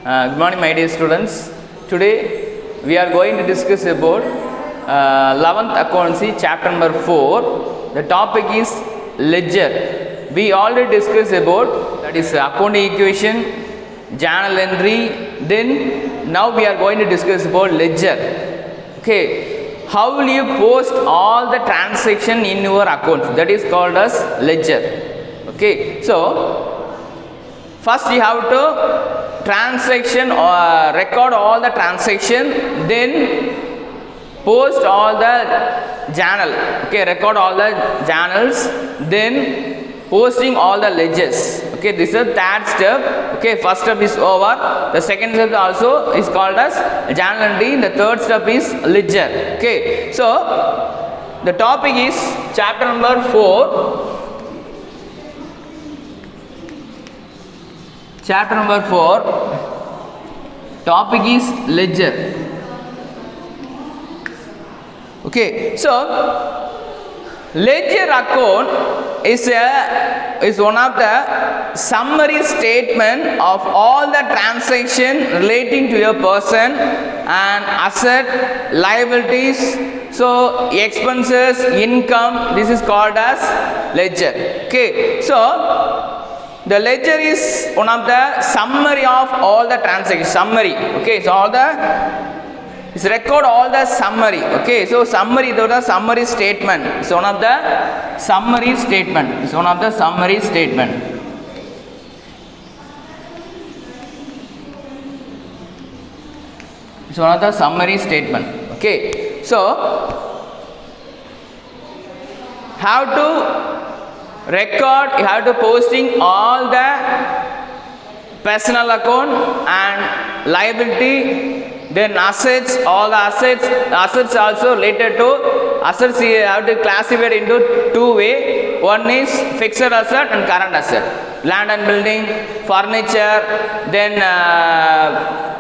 Good morning, my dear students. Today we are going to discuss about 11th accountancy chapter number 4. The topic is ledger. We already discussed about that is accounting equation, journal entry. Then now we are going to discuss about ledger. Okay, how will you post all the transaction in your accounts? That is called as ledger. Okay, so first you have to transaction or record all the transaction, then post all the journal. Okay, record all the journals, then posting all the ledgers. Okay, this is the third step. Okay, first step is over. The second step also is called as journal entry. The third step is ledger. Okay, so the topic is chapter number 4. Chapter number 4, topic is ledger. Okay, so ledger account is one of the summary statement of all the transaction relating to a person and asset, liabilities, so expenses, income. This is called as ledger. Okay, so the ledger is one of the summary of all the transactions. Summary. Okay, so all the is record all the summary. Okay, so summary is the summary statement. It's one of the summary statement. It's one of the summary statement. It's one of the summary statement. Okay, so how to record, you have to posting all the personal account and liability, then assets, all the assets also related to assets. You have to classify it into two way. One is fixed asset and current asset. Land and building, furniture, then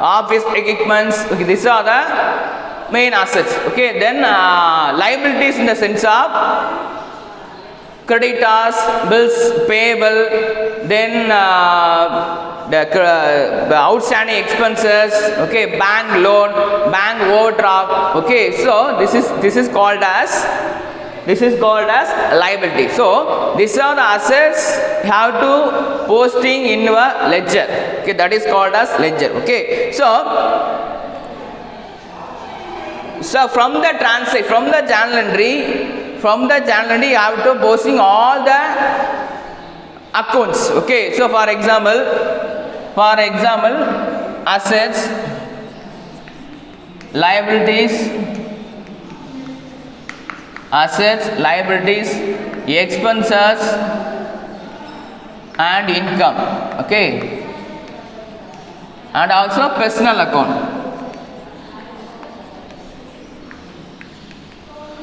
office equipments. Okay, these are the main assets. Okay, then liabilities in the sense of creditors, bills payable, then the outstanding expenses, okay, bank loan, bank overdraft. Okay, so this is called as liability. So these are the assets you have to posting in your ledger. Okay, that is called as ledger. Okay, so from the journal entry. From the journal entry, you have to posting all the accounts. Okay, so for example, assets, liabilities, expenses, and income. Okay, and also personal account.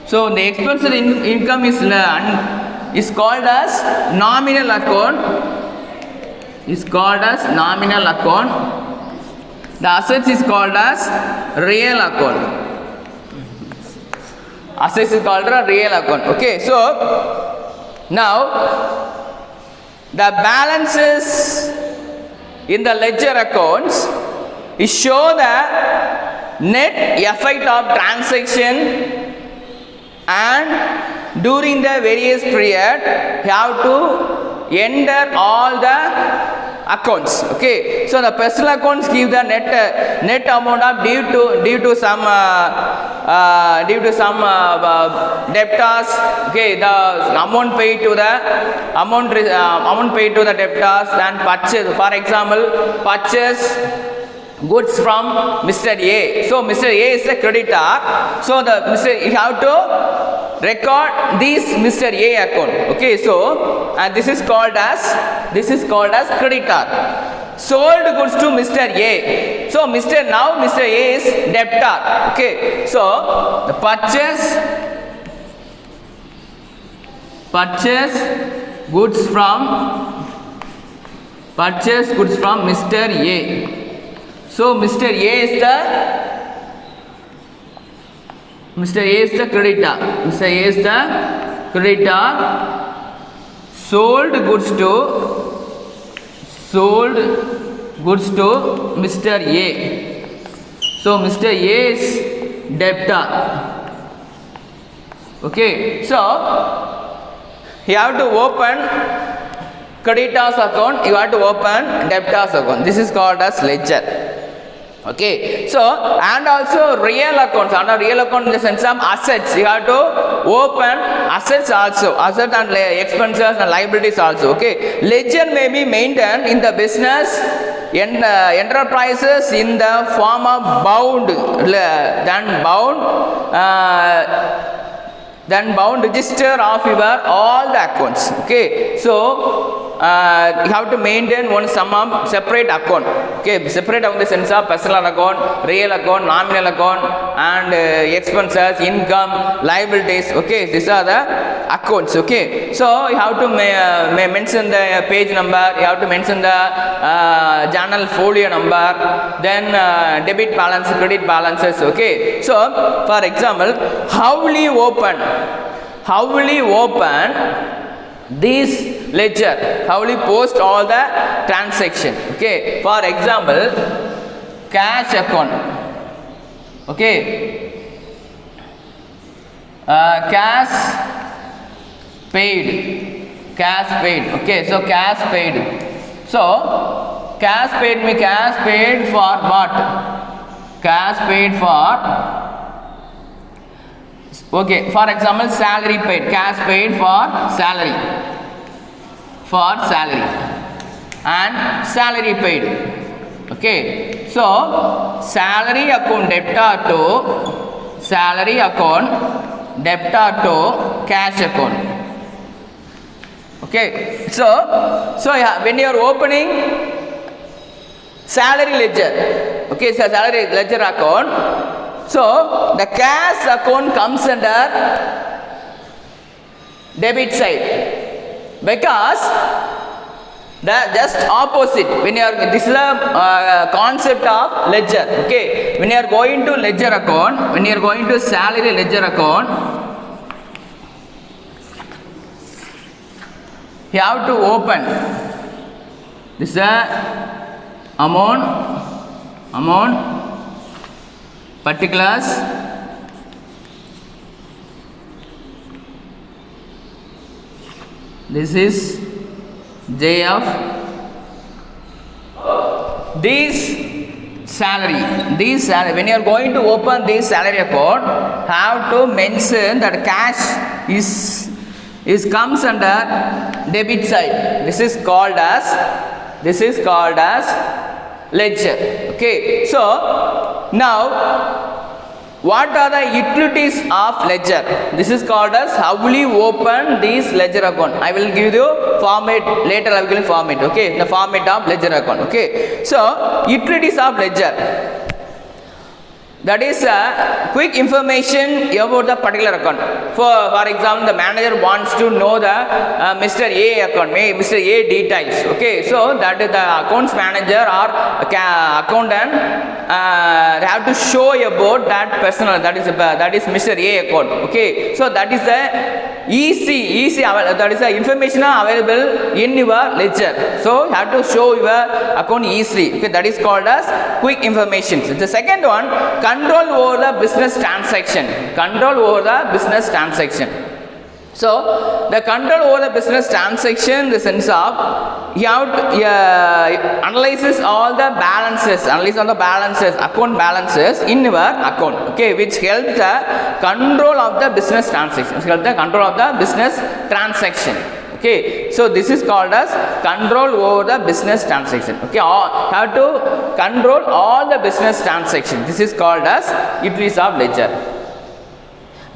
So the expense income is called as nominal account. Is called as nominal account. The assets is called as real account. Assets is called a real account. Okay, so now the balances in the ledger accounts is show the net effect of transaction. And during the various period, you have to enter all the accounts. Okay, so the personal accounts give the net amount of due to some debtors. Okay, the amount paid to the debtors and purchase. For example, purchase goods from Mr. A. So Mr. A is the creditor. So you have to record this Mr. A account. Okay, so this is called as creditor. Sold goods to Mr. A. So now Mr. A is debtor. Okay, so the purchase goods from Mr. A. So Mr. A is the creditor. Mr. A is the creditor. Sold goods to Mr. A. So Mr. A is debtor. Okay, so you have to open creditors account, you have to open debtors account. This is called as ledger. Okay, so and also real accounts. Under real account in the sense of assets, you have to open assets also, assets and expenses and liabilities also. Okay, ledger may be maintained in the business enterprises in the form of then bound register of your all the accounts. Okay, so you have to maintain one sum separate account. Okay, separate account in the sense of personal account, real account, nominal account, and expenses, income, liabilities. Okay, these are the accounts. Okay, so you have to mention the page number, you have to mention the journal folio number, then debit balance, credit balances. Okay, so for example, how will you open this ledger? How will you post all the transaction? Okay, for example, cash account. Okay, cash paid. Okay, so cash paid. So cash paid means cash paid for what? Cash paid for, okay, for example, salary paid, cash paid for salary, and salary paid. Okay, so salary account debtor to cash account. Okay, so yeah, when you are opening salary ledger, okay, so salary ledger account, so the cash account comes under debit side, because the just opposite, when you are, this is the concept of ledger. Okay, when you are going to ledger account, when you are going to salary ledger account, you have to open this is the amount, particulars, this is JF, this salary. When you are going to open this salary account, have to mention that cash is comes under debit side. This is called as ledger. Okay, so now what are the utilities of ledger? This is called as how will you open this ledger account. I will give you format later. I will give you format. Okay, the format of ledger account. Okay, so utilities of ledger, that is quick information about the particular account. For example, the manager wants to know the Mr. A account, Mr. A details. Okay, so that is the accounts manager or accountant have to show about that personal, that is Mr. A account. Okay, so that is the easy that is the information available in your ledger. So you have to show your account easily. Okay, that is called as quick information. So the second one, control over the business transaction. So the control over the business transaction in the sense of you have to analyze all the balances, account balances in your account. Okay, which helps the control of the business transaction. Okay, so this is called as control over the business transaction. Okay, have to control all the business transactions. This is called as utilities of ledger.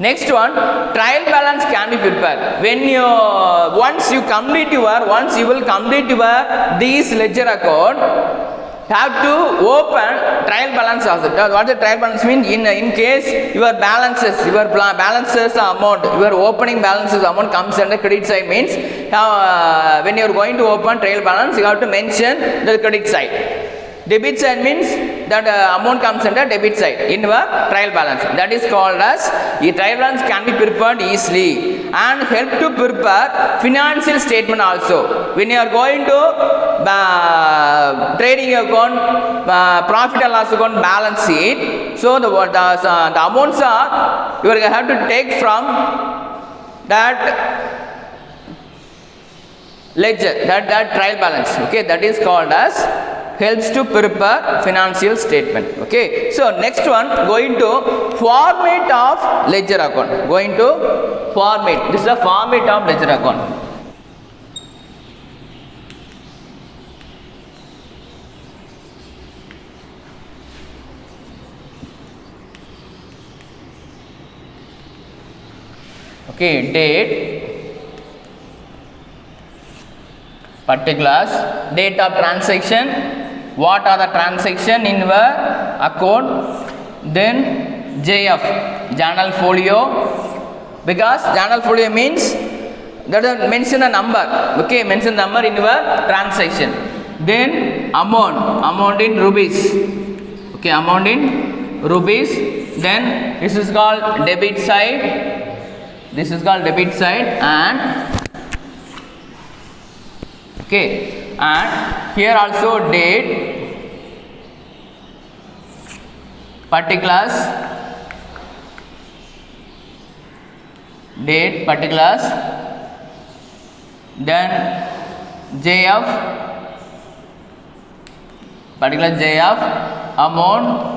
Next one, trial balance can be prepared. When you once you will complete your this ledger account, have to open trial balance also. What the trial balance mean? In case your balances amount, your opening balances amount comes under credit side, means when you are going to open trial balance, you have to mention the credit side. Debit side means that amount comes under debit side in your trial balance. That is called as the trial balance can be prepared easily. and help to prepare financial statement also. When you are going to trading account, profit and loss account, balance sheet, so the amounts are you have to take from that ledger, that trial balance. Okay, that is called as helps to prepare financial statement. Okay, so next one, going to format of ledger account. Going to format. This is the format of ledger account. Okay, date, particulars, date of transaction, what are the transaction in your account, then JF, journal folio, because journal folio means that mention the number. Okay, mention the number in your transaction. Then amount in rupees. Okay, amount in rupees. Then this is called debit side. This is called debit side, and okay, and here also date, particulars, date, particulars, then JF, particular JF, amount,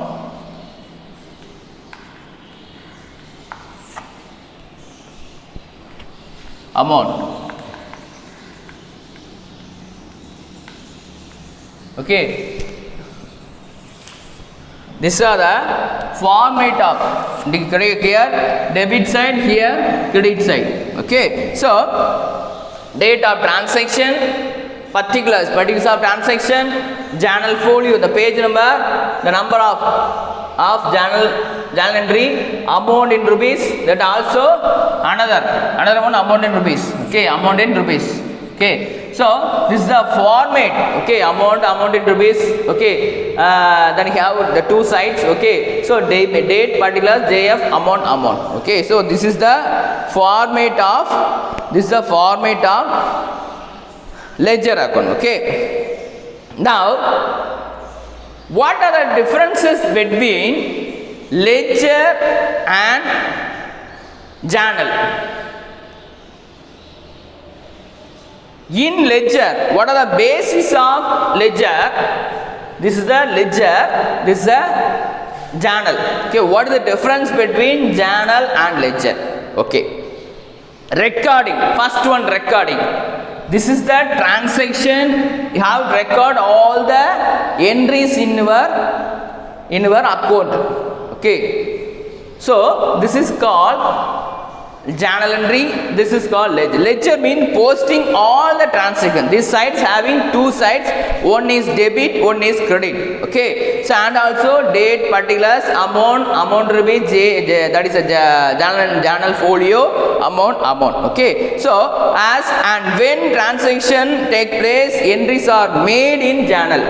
okay. These are the format of here debit side, here credit side. Okay, so date of transaction, particulars of transaction, journal folio, the page number, the number of journal entry, amount in rupees, that also another one, amount in rupees. Okay, amount in rupees. Okay, so this is the format. Okay, amount in rupees. Okay, then you have the two sides. Okay, so date, particulars, JF, amount. Okay, so this is the format of ledger account. Okay, now what are the differences between ledger and journal? In ledger, what are the basis of ledger? This is the ledger, this is a journal. Okay, what is the difference between journal and ledger? Okay, recording, first one, recording. This is the transaction. You have to record all the entries in your account. Okay, so this is called journal entry, this is called ledger. Ledger means posting all the transactions. These sides having two sides, one is debit, one is credit. Okay, so and also date, particulars, amount will be that is a journal folio, amount. Okay, so as and when transaction take place, entries are made in journal.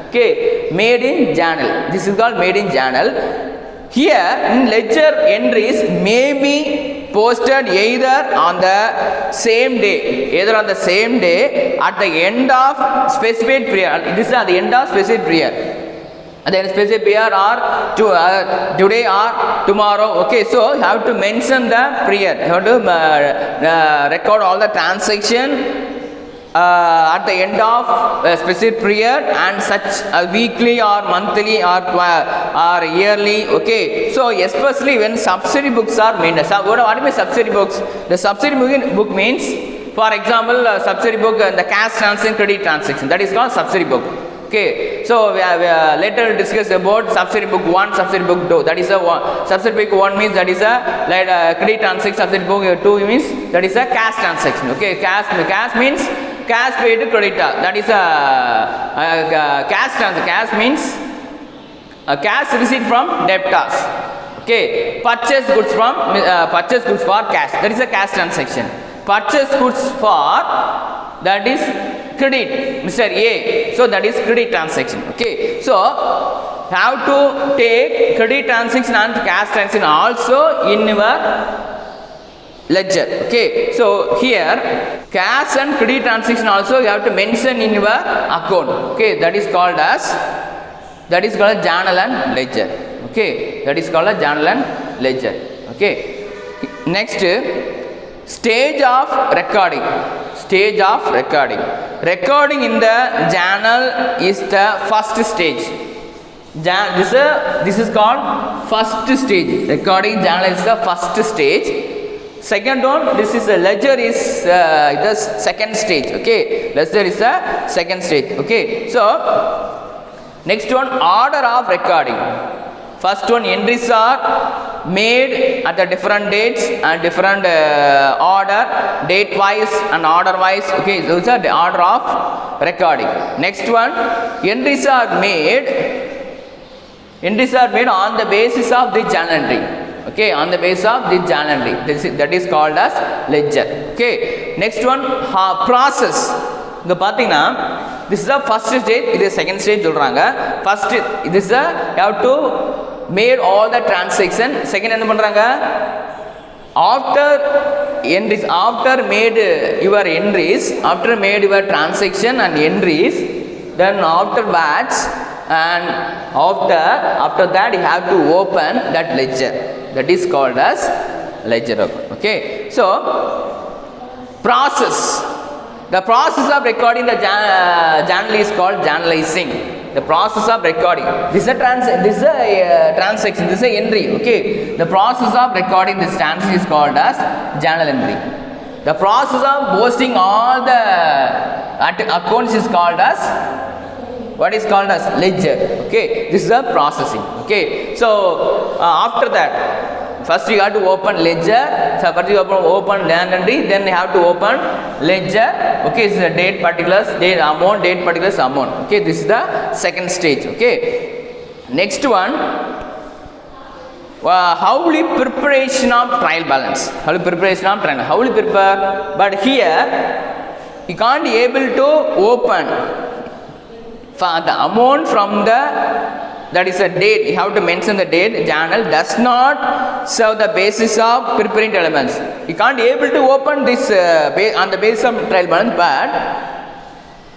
Okay, made in journal. This is called made in journal. Here in ledger, entries may be posted either on the same day, at the end of specified period. This is at the end of specified period. At the end of specified period or today or tomorrow. Okay, so you have to mention the period. You have to record all the transaction at the end of a specific period, and such weekly or monthly or yearly. Okay, so especially when subsidy books are made. What are subsidy books? The subsidy book means, for example, subsidy book, the cash transaction, credit transaction, that is called subsidy book. Okay, so we later discuss about subsidy book 1, subsidy book 2. That is a subsidy book 1 means that is a credit transaction. Subsidy book 2 means that is a cash transaction. Okay, cash means cash paid to creditor. That is a cash transaction. Cash means a cash receipt from debtors. Okay, purchase goods for cash. That is a cash transaction. Purchase goods for, that is credit, Mr. A. So that is credit transaction. Okay, so have to take credit transaction and cash transaction also in your ledger. Okay, so here cash and credit transaction also you have to mention in your account. Okay, that is called journal and ledger. Okay, that is called a journal and ledger. Okay, next stage of recording. Stage of recording. Recording in the journal is the first stage. This is called first stage. Recording journal is the first stage. Second one, this is a ledger is the second stage. Okay, ledger is the second stage. Okay, so next one, order of recording. First one, entries are made at the different dates and different order, date wise and order wise. Okay, those are the order of recording. Next one, entries are made on the basis of the journal entry. Okay, on the basis of the journal entry. That is called as ledger. Okay, next one, process. The pathina, this is the first stage, it is second stage. First, this is you have to made all the transaction. Second, after entries, after made your entries, after made your transaction and entries, then afterwards and after that you have to open that ledger. That is called as ledger account. Okay, so process. The process of recording the journal is called journalizing. The process of recording. This is a transaction. This is a entry. Okay. The process of recording this transaction is called as journal entry. The process of posting all the accounts is called as what is called as ledger. Okay. This is a processing. Okay. So after that, first you have to open ledger. So first you open journal entry, then you have to open ledger. Okay, this is the date particulars, date amount, date particulars, amount. Okay, this is the second stage. Okay, next one, how will you preparation of trial balance? How will you preparation of trial? How will you prepare? But here you can't be able to open for the amount from the. That is a date. You have to mention the date. Journal does not serve the basis of preparing elements. You can't be able to open this on the basis of trial balance. But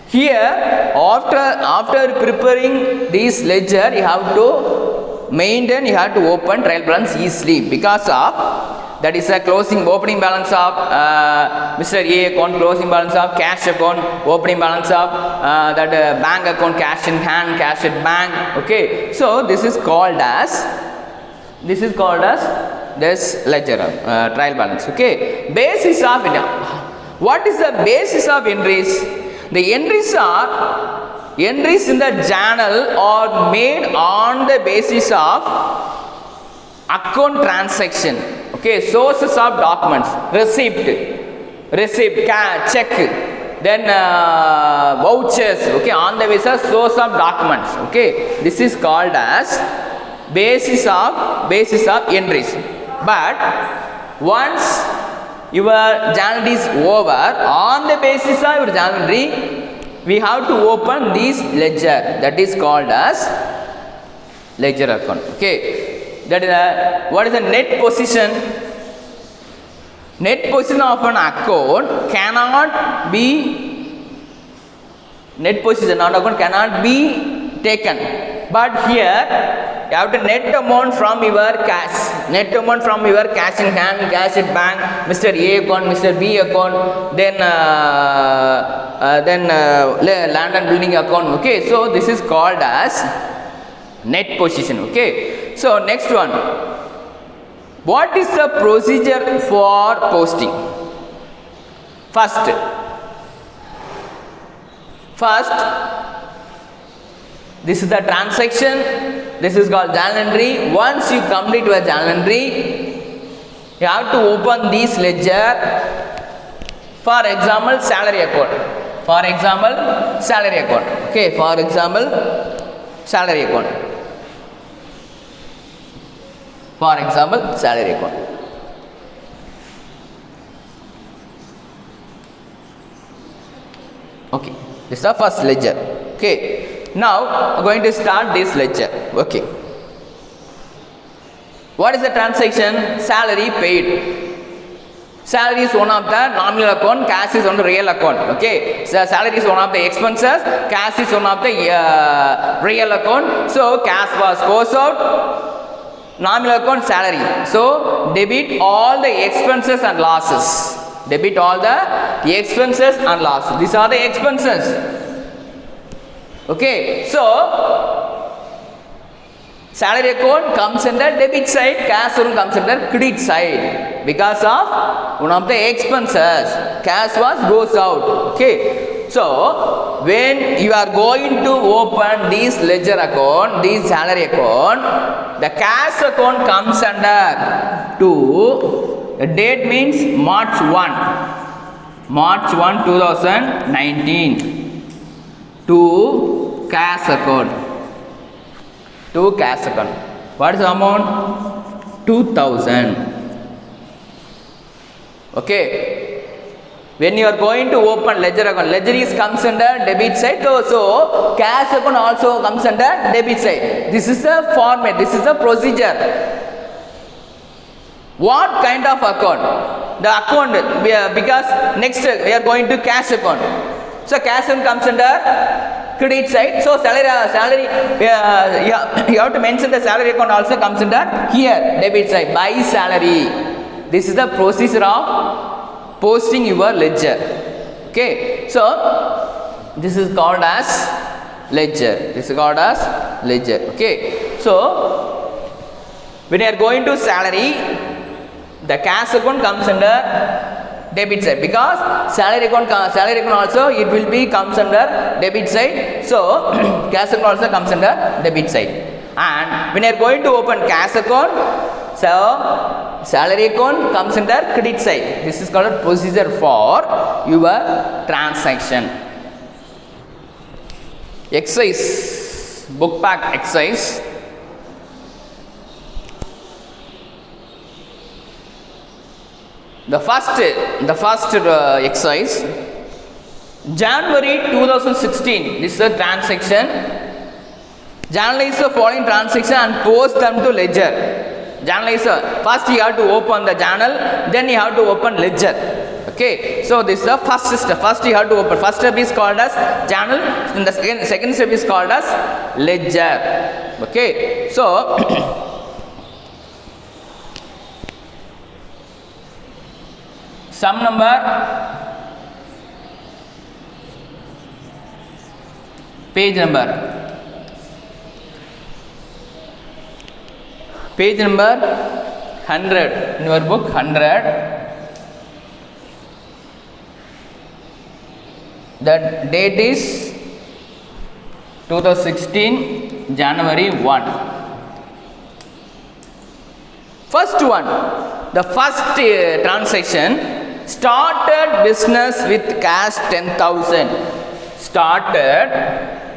here, after preparing this ledger, you have to maintain. You have to open trial balance easily because of. That is a opening balance of Mr. A account, closing balance of cash account, opening balance of that bank account, cash in hand, cash at bank. Okay, so this is called as this ledger trial balance. Okay, basis of it. What is the basis of entries? The entries in the journal are made on the basis of account transaction. Okay, sources of documents, receipt, check, then vouchers. Okay, on the basis of source of documents. Okay, this is called as basis of entries. But once your journal is over, on the basis of your journal entry, we have to open this ledger. That is called as ledger account. Okay. That is what is the net position? Net position of an account cannot be taken. But here you have to net amount from your cash. Net amount from your cash in hand, cash at bank, Mr. A account, Mr. B account, then land and building account. Okay, so this is called as net position. Okay. So next one, what is the procedure for posting? First, this is the transaction. This is called journal entry. Once you complete your journal entry, you have to open this ledger. For example, salary account. Okay, for example, salary account. Okay, this is the first ledger. Okay, now I'm going to start this ledger. Okay, what is the transaction? Salary paid. Salary is one of the nominal account, cash is on the real account. Okay, so salary is one of the expenses, cash is one of the real account. So cash was goes out, nominal account salary. So debit all the expenses and losses. Debit all the expenses and losses. These are the expenses. Okay, so salary account comes under debit side, cash account comes under credit side because of one of the expenses. Cash was goes out. Okay, so when you are going to open this ledger account, this salary account, the cash account comes under to the date means March 1, 2019 to cash account. To cash account. What is the amount? 2000. Okay. When you are going to open ledger account, ledger is comes under debit side. So cash account also comes under debit side. This is the format. This is the procedure. What kind of account? The account because next we are going to cash account. So cash account comes under credit side. So salary you have to mention the salary account also comes under here debit side by salary. This is the procedure of posting your ledger. Okay, so this is called as ledger. This is called as ledger. Okay, so when you are going to salary, the cash account comes under debit side because salary account also it will be comes under debit side. So cash account also comes under debit side. And when you are going to open cash account, so salary account comes under credit side. This is called a procedure for your transaction. Exercise, book pack exercise. The first exercise, January 2016. This is a transaction. Journalize the following transaction and post them to ledger. Journalize first you have to open the journal, then you have to open ledger. Okay, so this is the first step. First you have to open. First step is called as journal. Then the second step is called as ledger. Okay, so sum number, page number. Page number 100 in your book, 100. The date is 2016 January 1. First one, the first transaction, started business with cash 10,000. Started,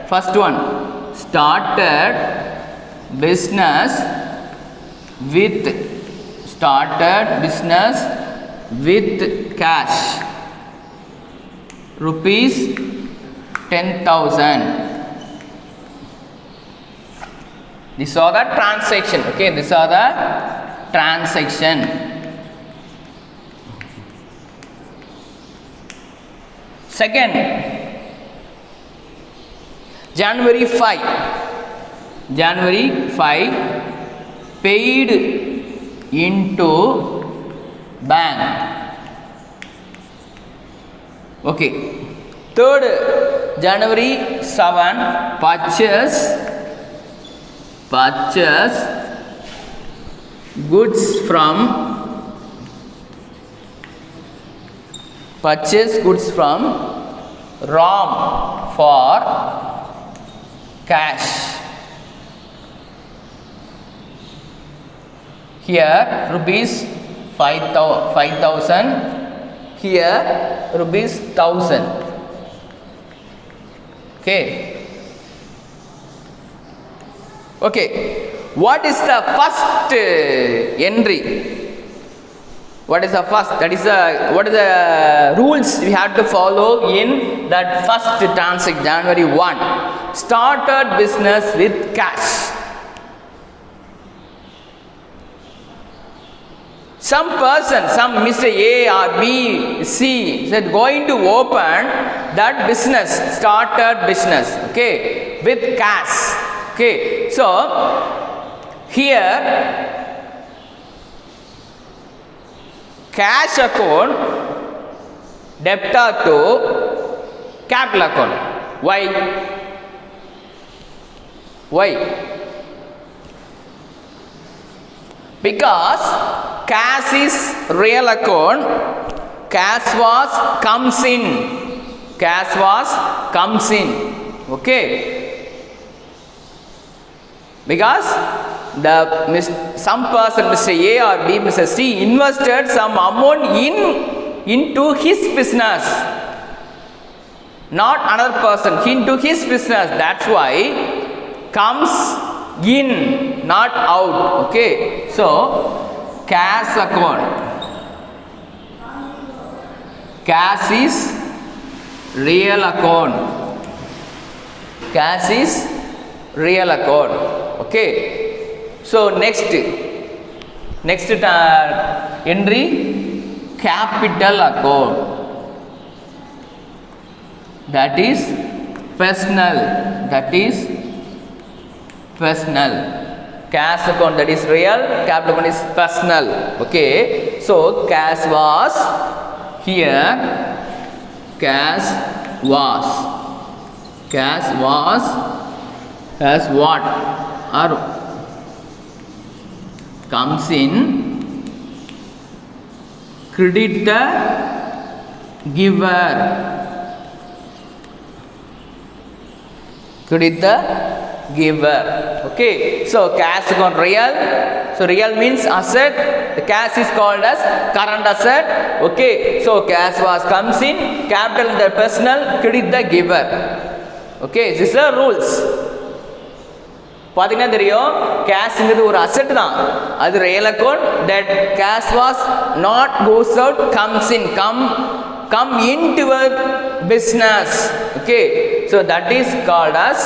first one, started business with cash rupees 10,000. These are the transaction. Okay, these are the transaction. Second, January 5 paid into bank. Okay. Third, January 7 purchase goods from Ram for cash. Here rupees 5,000. Here rupees 1,000. Okay. Okay. What is the first entry? What is the first? That is what are the rules we have to follow in that first transaction, January 1? Started business with cash. some person, some Mr. A or B, C said going to open that business, started business, okay, with cash. Okay, so here cash account debtor to capital account. Why? Because cash is real account, cash was comes in, okay, because some person, Mr. A or B, Mr. C invested some amount into his business, not another person, into his business. That's why comes in, not out. Okay, so cash account, cash is real account, cash is real account. Okay, so next entry, capital account, that is personal, cash account, that is real, capital account is personal. Okay, so cash was here, cash was as what or comes in, credit the giver, okay. So cash account real, so real means asset, the cash is called as current asset. Okay, so cash was comes in, capital the personal, credit the giver. Okay, these are rules. பார்த்தீங்கன்னா தெரியும், கேஷ்ங்கிறது ஒரு asset தான், அது real account. That cash was not goes out, comes in, come into a business. Okay, so that is called as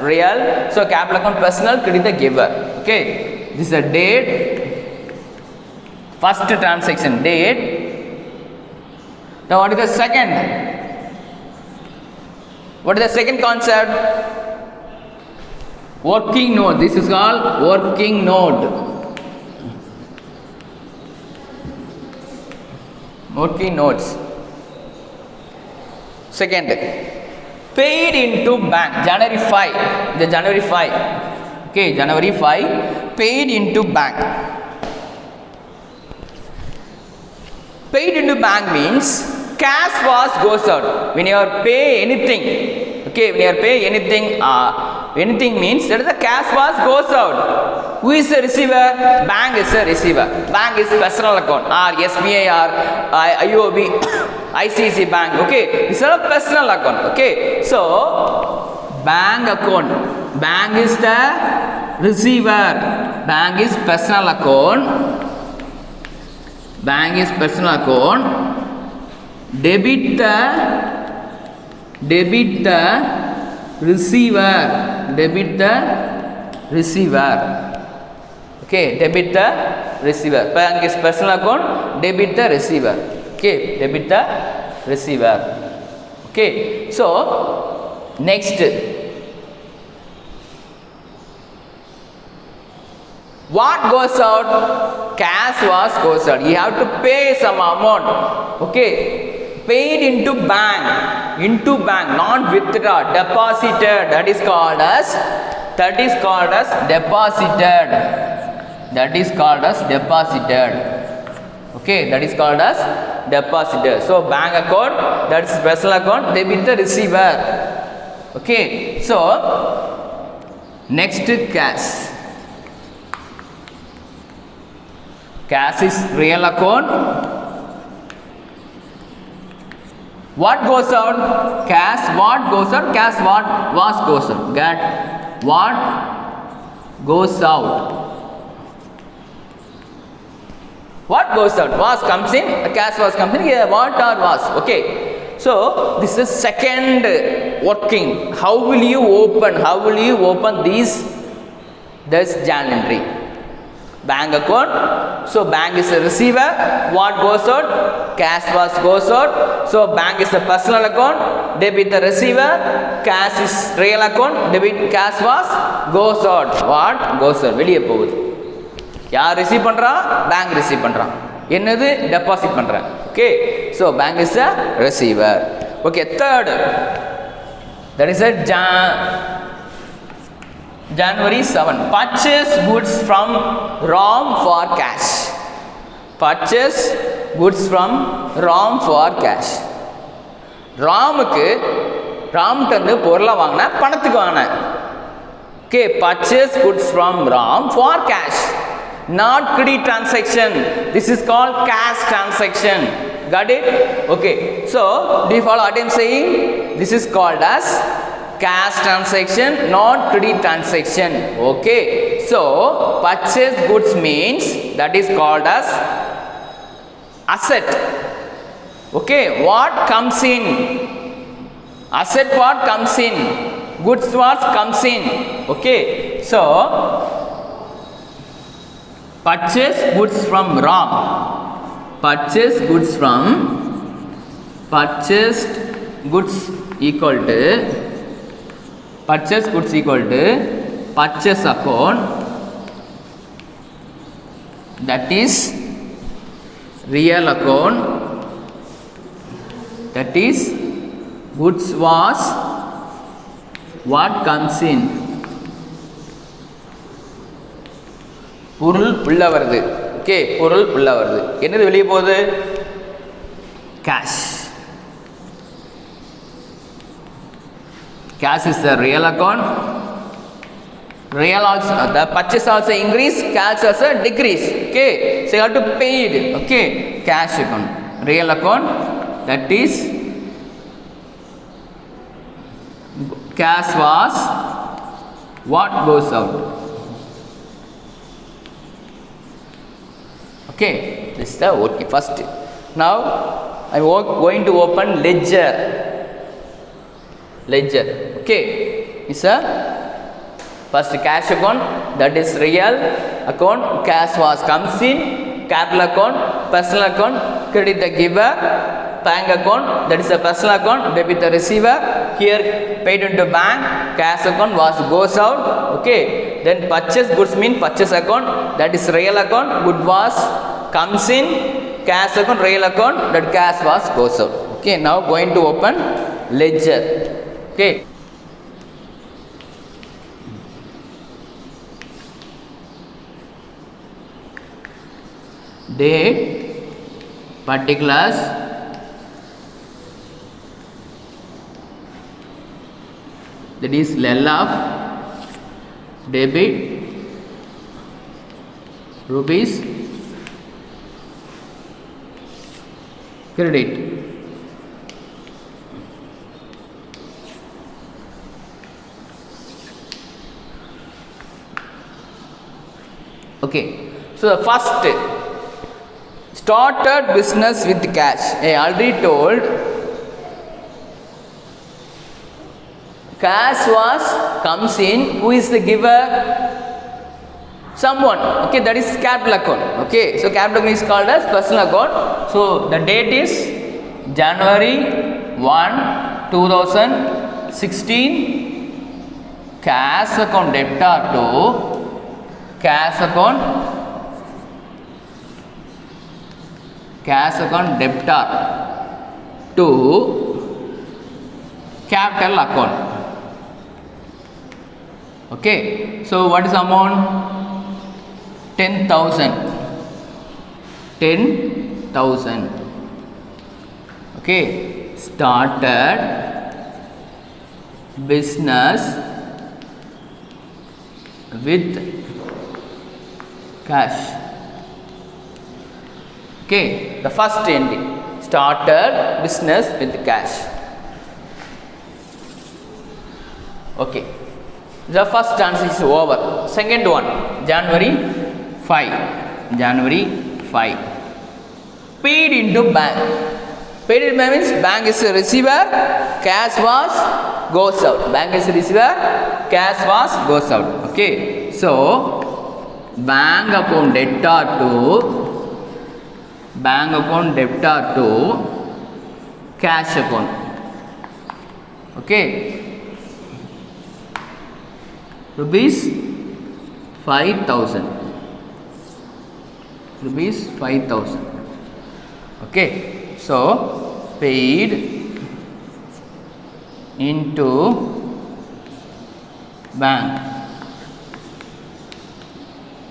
real. So capital account personal, credit the giver. Okay, this is a date, first transaction date. Now what is the second? What is the second concept? Working note. This is called working note. Working notes. Second, paid into bank. January 5. The January 5. Okay, January 5. Paid into bank. Paid into bank means cash was goes out. When you are pay anything. Okay, when you are pay anything. Anything means that the cash was goes out. Who is the receiver? Bank is the receiver. Bank is personal account, or SBI or IOB, ICICI Bank. Okay, it's a personal account. Okay, so bank account. Bank is the receiver. Bank is personal account. Bank is personal account. Debit the receiver. Debit the receiver. Okay, debit the receiver. Bank is personal account, debit the receiver. Okay, debit the receiver. Okay, so next, what goes out? Cash was goes out. You have to pay some amount. Okay, paid into bank, not withdraw, deposited. That is called as deposited. Okay, that is called as deposited. So bank account, that is personal account, debit the receiver. Okay, so next, cash. Cash is real account. What goes out? Cash. What goes out? Cash. What was goes out? Get what goes out? What goes out? Was comes in. Cash was comes in. Yeah, what or was? Okay. So this is second working. How will you open? This journal entry? bank account. So bank is a receiver. What goes out? Cash was goes out. So bank is a personal account. Debit the receiver. Cash is real account. Debit cash was goes out. What goes out? வெளியே போகுது. யார் receive பண்றா? Bank receive பண்றான். என்னது? Deposit பண்றேன். Okay. So bank is a receiver. Okay, third. That is a January 7. Purchase goods from Ram for cash. Purchase goods from Ram for cash. ராமுக்கு ராம்கிட்ட பொருளை வாங்கின பணத்துக்கு வாங்கின. Okay, purchase goods from Ram for cash. Not credit transaction. This is called cash transaction. Got it? Okay. So, do you follow what I am saying? This is called as cash transaction, not credit transaction. Okay. So, purchase goods means that is called as asset. Okay. What comes in? Asset what comes in? Goods what comes in? Okay. So, purchase goods from Ram. Purchase goods from purchased goods equal to purchase goods equal to purchase account, that is real account, that is goods was what comes in. பொருள் உள்ள வருது. Okay, பொருள் உள்ள வருது. என்னது வெளியே போகுது? Cash. Cash is the real account. Real also, the purchase also increase, cash also decrease. Okay, so you have to pay it. Okay, cash account, real account, that is cash was what goes out. Okay, this is the okay first. Now I am going to open ledger. Ledger. Okay, is a first cash account, that is real account. Cash was comes in. Capital account, personal account, credit the giver. Bank account, that is a personal account. Debit the receiver. Here paid into bank. Cash account was goes out. Okay, then purchase goods mean purchase account, that is real account. Good was comes in. Cash account, real account, that cash was goes out. Okay, now going to open ledger. Okay, date, particulars, that is LLF, debit, rupees, credit. Okay, so the first, started business with cash. I already told cash was comes in. Who is the giver? Someone. Okay, that is capital account. Okay, so capital account is called as personal account. So the date is January 1, 2016. Cash account debtor to cash account. Cash account debtor to capital account. Okay, so what is the amount? 10,000. 10,000. Okay, started business with cash. Okay, the first entry, started business with cash. Okay, the first chance is over. Second one, January 5. January 5. Paid into bank. Paid into bank means bank is a receiver, cash was goes out. Bank is a receiver, cash was goes out. Okay, so bank account debtor to cash account. Okay, rupees 5,000. Okay, so paid into bank.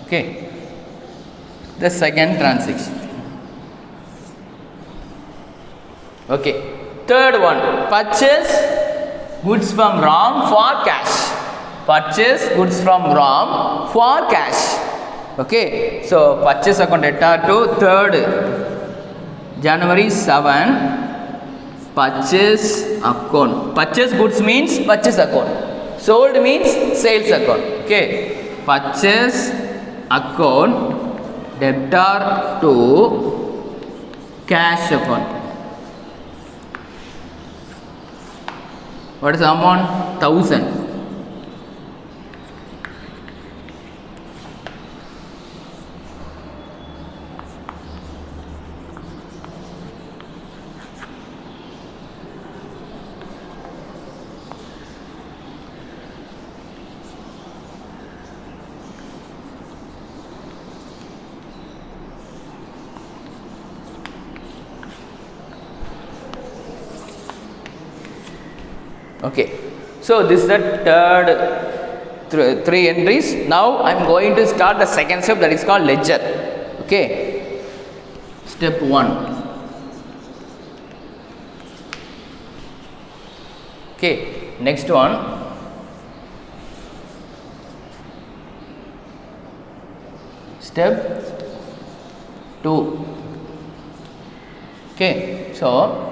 Okay, the second transaction. Okay, third one, purchase goods from Ram for cash. Purchase goods from Ram for cash. Okay, so purchase account debtor to 3rd January 7. Purchase account. Purchase goods means purchase account. Sold means sales account. Okay, purchase account debtor to cash account. What is the amount? 1,000. Okay, so this is the third three entries. Now I am going to start the second step, that is called ledger. Okay, step 1. Okay, next one, step 2. Okay, so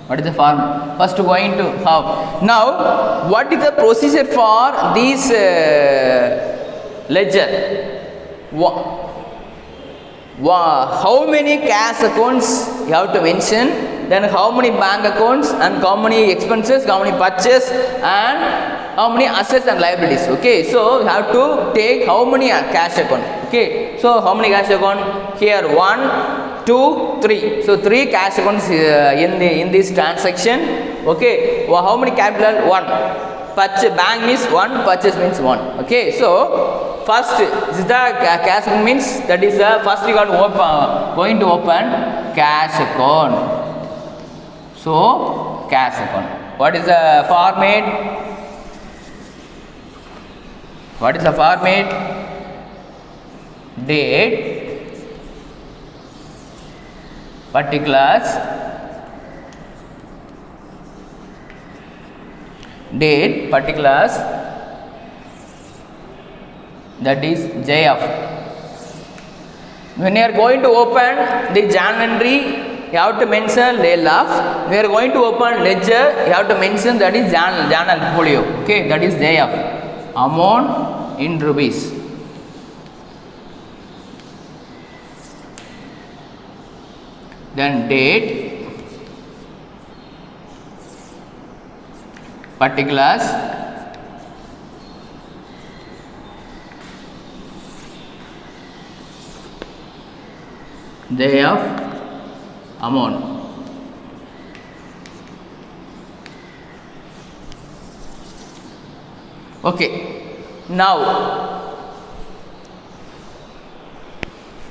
what is the form? First going to have. Now, what is the procedure for this ledger? How many cash accounts you have to mention? Then how many bank accounts and how many expenses, how many purchase and how many assets and liabilities. Okay, so you have to take how many cash account. Okay, so how many cash account? Here 1, 2, 3. So 3 cash accounts in this transaction. Okay, well, how many capital? 1. Purchase, bank means 1, purchase means 1. Okay, so first this is the cash account, means that is the first you got to going to open cash account. So cash account. What is the format? What is the format? Date, particulars, date, particulars, that is JF. When you are going to open the journal entry, you have to mention LF. When you are going to open ledger, you have to mention that is journal folio. Okay, that is JF. Amount in rupees. Then date, particulars, JF, amount. Okay, now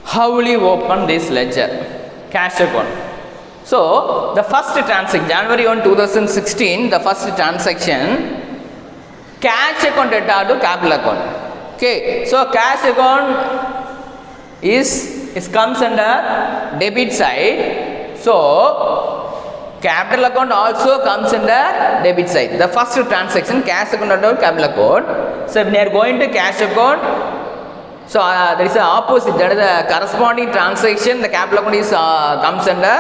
how will you open this ledger? Cash account. So the first transaction, January 1, 2016, the first transaction, cash account debtor to capital account. Okay, so cash account is comes under debit side. So capital account also comes under debit side. The first transaction, cash account under capital account. So when you are going to cash account, so there is an opposite, that is the corresponding transaction, the capital account is comes under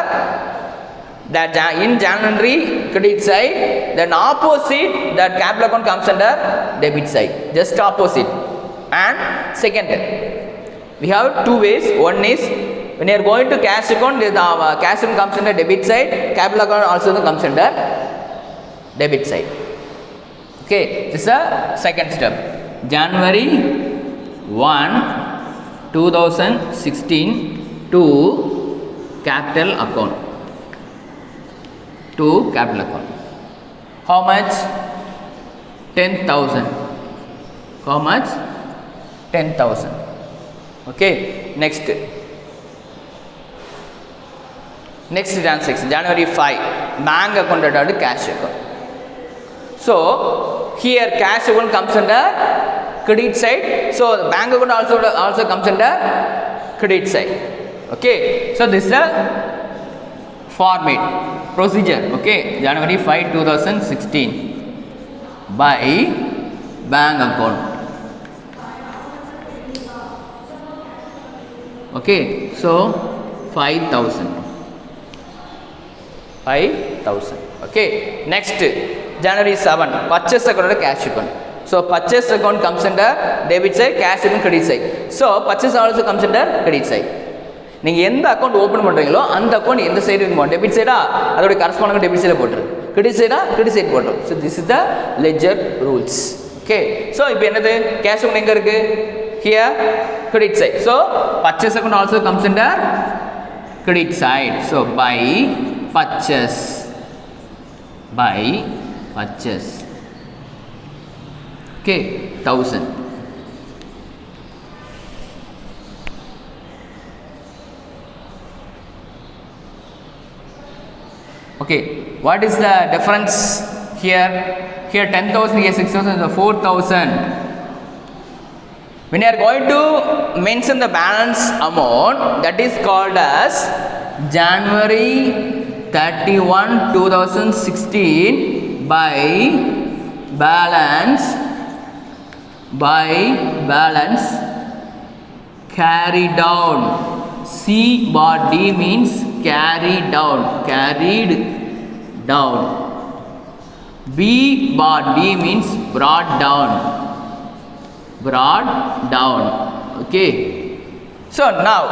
that in January credit side, then opposite that capital account comes under debit side, just opposite. And second, we have two ways. One is when you are going to cash account, the cash account comes under debit side, capital account also comes under debit side. Okay, this is the second step. January 1 2016 to capital account. To capital account. How much? 10,000. How much? 10,000. Okay. Next transaction, January 5, bank account added cash account. So here cash account comes under credit side. So the bank account also comes under credit side. Okay. So this is the format procedure. Okay. January 5, 2016 by bank account. Okay. So 5,000. Okay. Next, January 7, purchase account cash account. So purchase account comes under debit side, cash account credit side. So purchase also comes under credit side. நீங்கள் எந்த account open பண்ணுறீங்களோ அந்த account எந்த side இருக்குமோ, debit சைடா அதோட corresponding debit சைடில் போட்டுரு, கிரெடிட் சைடா கிரெடிட் சைடு போட்டுரும். So this is the ledger rules. Okay. So இப்போ என்னது கேஷ் அக்கௌண்ட் எங்கே இருக்குது? Here credit side. So purchase account also comes under credit side. So by purchase. Okay, 1,000. Okay, what is the difference here? Here 10,000, here 6,000, so 4,000. When you are going to mention the balance amount, that is called as January 31, 2016 by balance carried down. C bar D means carried down. B bar D means brought down. Okay. So now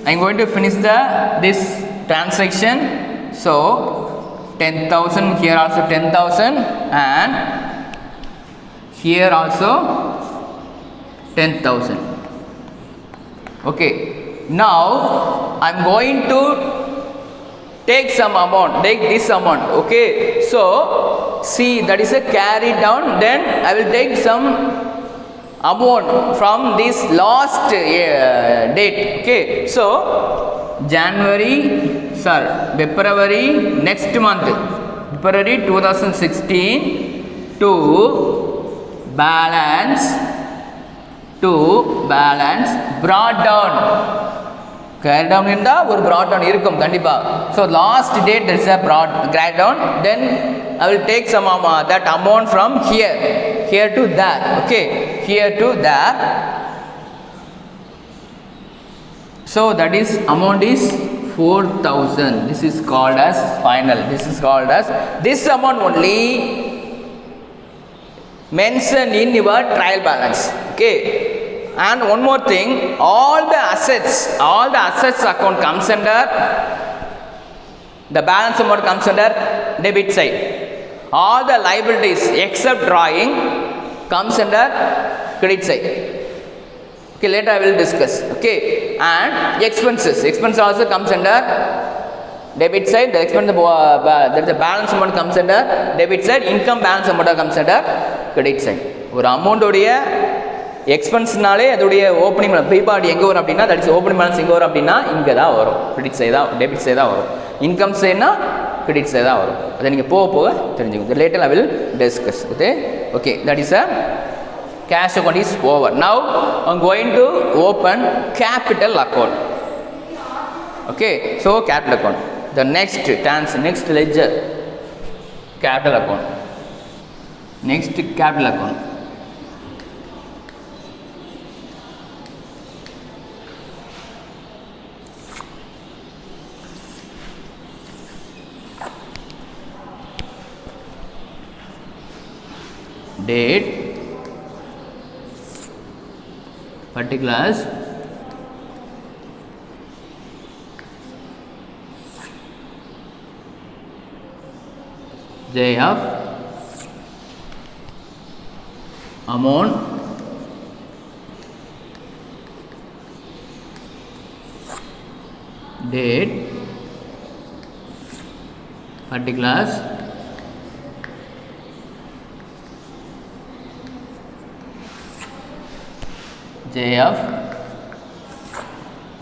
I'm going to finish this transaction. So 10,000, here also 10,000, and here also 10,000. Okay. Now I'm going to take this amount. Okay. So see, that is a carry down. Then I will take some amount from this last date. Okay. So February next month, February 2016 to balance brought down. Carry down in the or brought down irukum kandipa. So last date there is a brought down. Then I will take some that amount from here to there. Okay, here to there. So that is amount is 4,000. This is called as final. This amount only mentioned in your trial balance. Okay. And one more thing, all the assets account comes under the balance amount comes under debit side. All the liabilities except drawing comes under credit side. Okay, later I will discuss. Okay, and expense also comes under debit side. The expense, the balance amount comes under debit side. Income balance amount comes under credit side. ஒரு அமௌண்ட்டோடைய எக்ஸ்பென்ஸ்னாலே அதோடைய opening ப்ரீபார்ட் எங்கே வரும் அப்படின்னா, that is opening balance எங்கே வரும் அப்படின்னா இங்கே தான் வரும். கிரெடிட் சைடு தான், டெபிட் சைடு தான் வரும். இன்கம் சைடுனா கிரெடிட் சைடு தான் வரும். அதை நீங்கள் போக தெரிஞ்சுக்கணும். Later I will discuss. Okay, that is a cash account is over. Now I am going to open capital account. Okay, so capital account. The next ledger, capital account. Next capital account. Date, particulars, JF, amount, date, particulars, JF,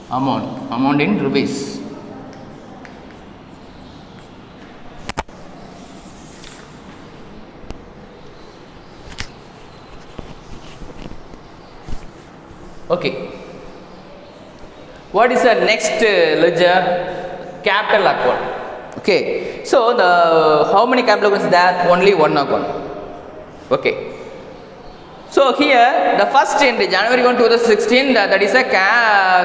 amount in rupees. Okay. What is the next ledger? Capital account. Okay. So the how many capital accounts is there? Only one account. Okay. So here the first entry January 1, 2016 that is a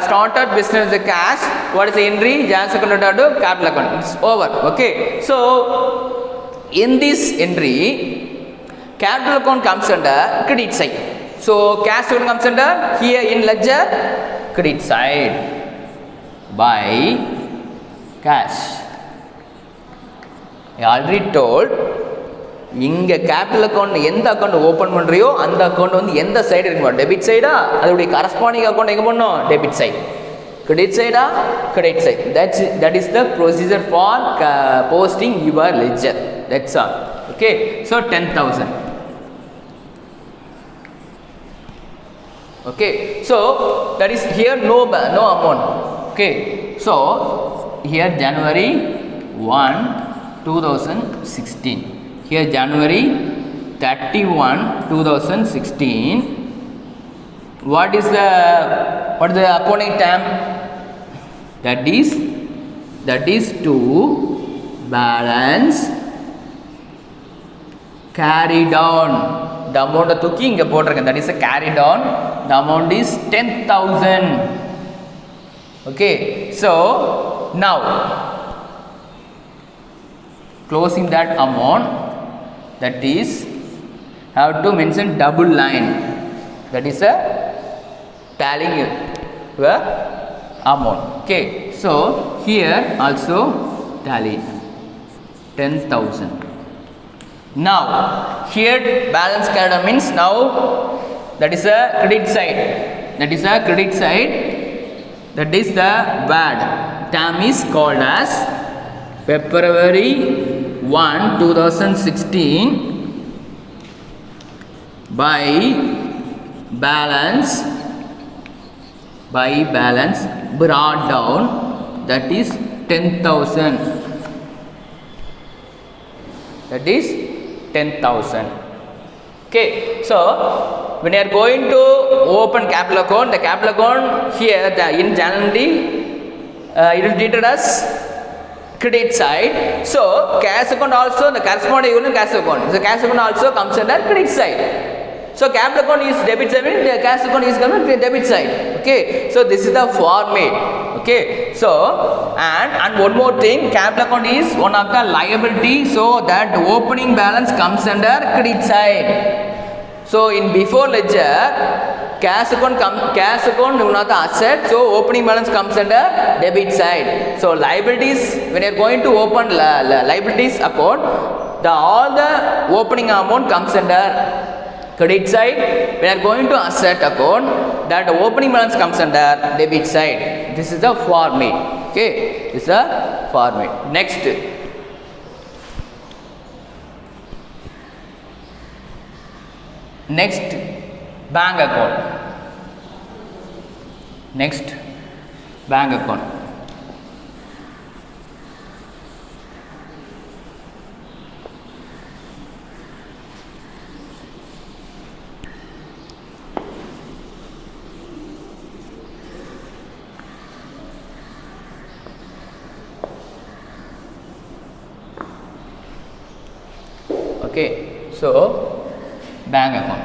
started business the cash. What is the entry? Jan second to capital account. It's over. Okay. So in this entry, capital account comes under credit side. So cash account comes under here in ledger credit side by cash. I already told இங்க capital account எந்த account open பண்றியோ அந்த account வந்து எந்த side இருக்கும் debit சைடா அதோட corresponding account எங்க பண்ணனும் டெபிட் சைடு credit சைடா credit side that is the procedure for posting your ledger. That's all. Okay, so 10,000. Okay, so that is here no amount. Okay, so here January 1, 2016. Here January 31, 2016. What is the accounting term? That is to balance carried on. The amount of தூக்கி இங்க போட்டுருக்கேன். That is a carried on. The amount is 10,000. Okay, so now closing that amount, that is have to mention double line, that is a tallying the amount. Okay, so here also tally 10,000. Now here balance carried on means now that is a credit side, that is the word term is called as February 1, 2016 by balance brought down, that is 10,000. That is 10,000. Okay, so when you are going to open capital account, the capital account here in January it is treated as credit side. So cash account also the corresponding unit cash account. So cash account also comes under credit side. So capital account is debit side, the cash account is coming to debit side. Okay, so this is the format. Okay, so and one more thing, capital account is one of the liability, so that the opening balance comes under credit side. So in before ledger, cash account is one of the asset, so opening balance comes under debit side. So liabilities, when you are going to open liabilities account, all the opening amount comes under credit side. When you are going to asset account, that the opening balance comes under debit side. This is the format. Okay, this is the format. Next bank account. Next bank account. Okay, so bank account.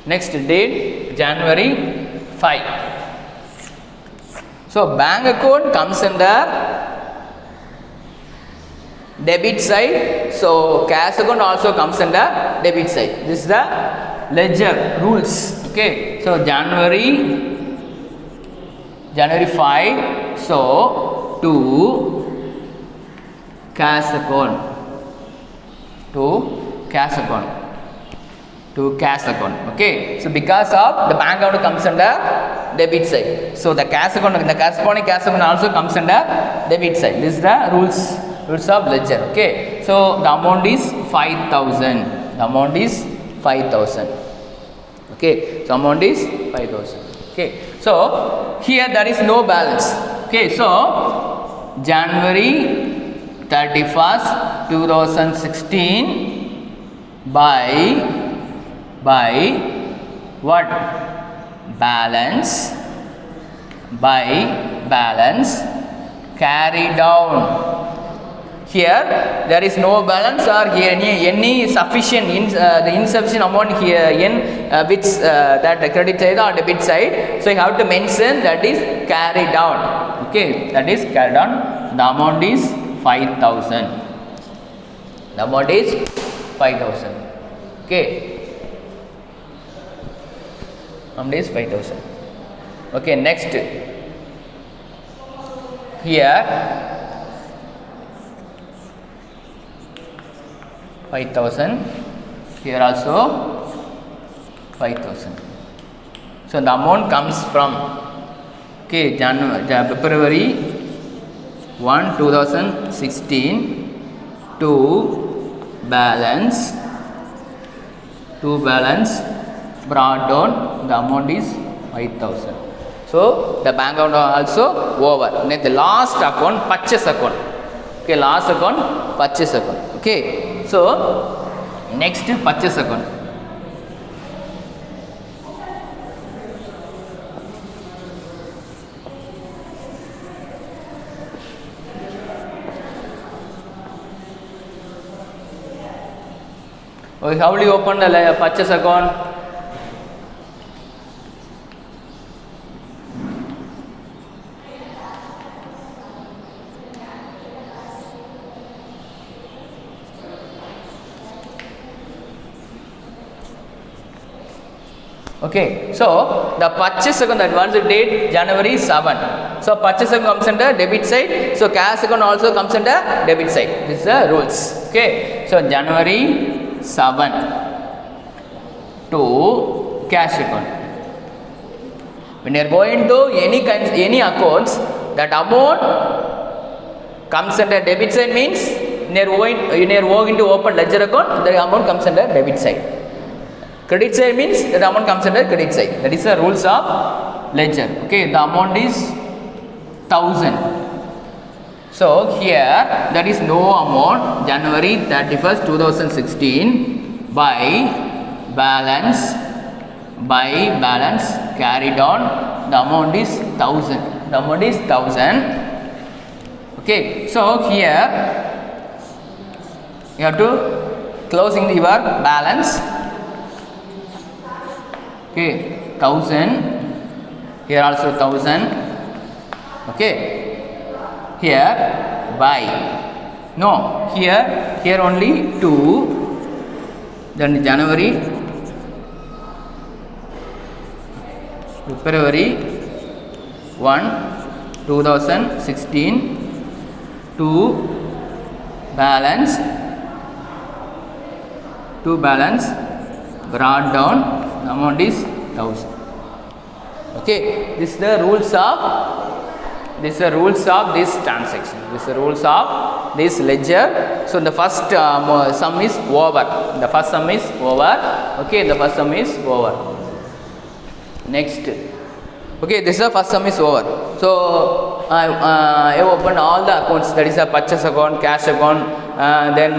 Next date January 5. So bank account comes under debit side, so cash account also comes under debit side. This is the ledger rules. Okay, so January 5, so to cash account, to cash account, to cash account. Okay, so because of the bank account comes under debit side, so the cash account, the corresponding cash account also comes under debit side. This is the rules of ledger. Okay, so the amount is 5,000. The amount is 5,000. Okay, so amount is 5,000. Okay, so here there is no balance. Okay, so January 31st 2016 by what? Balance, by balance carry down. Here there is no balance, or here any sufficient the insufficient amount here in which that credit side or debit side, so you have to mention that is carry down. Okay, that is carry down. The amount is 5,000. The amount is 5,000. Okay, amount is 5,000. Okay, next here 5,000, here also 5,000. So the amount comes from, okay, February 1 2016 to balance brought down. The amount is 5,000. So the bank account also over. Then the last account, purchase account. Okay, last account, purchase account. Okay, so next purchase account. Okay, how will you open the purchase account? Okay, so the purchase account, the advance date January 7. So purchase account comes under debit side. So cash account also comes under debit side. This is the rules. Okay, so January 7 to cash account. When you are going to any accounts, that amount comes under debit side means when you are going to open ledger account, the amount comes under debit side. Credit side means the amount comes under credit side. That is the rules of ledger. Okay, the amount is 1,000. So here there is no amount. January 31st 2016 by balance carried on. The amount is 1,000. The amount is 1,000. Okay, so here you have to closing your balance. Okay, 1,000. Here also 1,000. Okay, here by, no, here only 2. Then January, February 1 2016 to balance brought down. The amount is 1,000. Okay, this is the rules of this transaction. This is the rules of this ledger. So the first sum is over. The first sum is over. Okay, the first sum is over. Next. Okay, this is the first sum is over. So I have opened all the accounts. That is a purchase account, cash account, then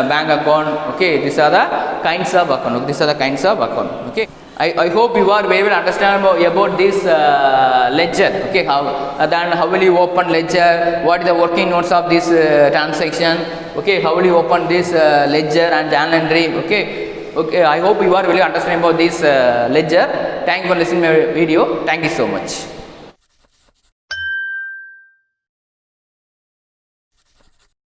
bank account. Okay, these are the kinds of account. These are the kinds of account. Okay, I hope you are very well understand about this ledger. Okay, how will you open ledger? What is the working notes of this transaction? Okay, how will you open this ledger and journal entry? Okay, I hope you are really understanding about this ledger. Thank you for listening to my video. Thank you so much.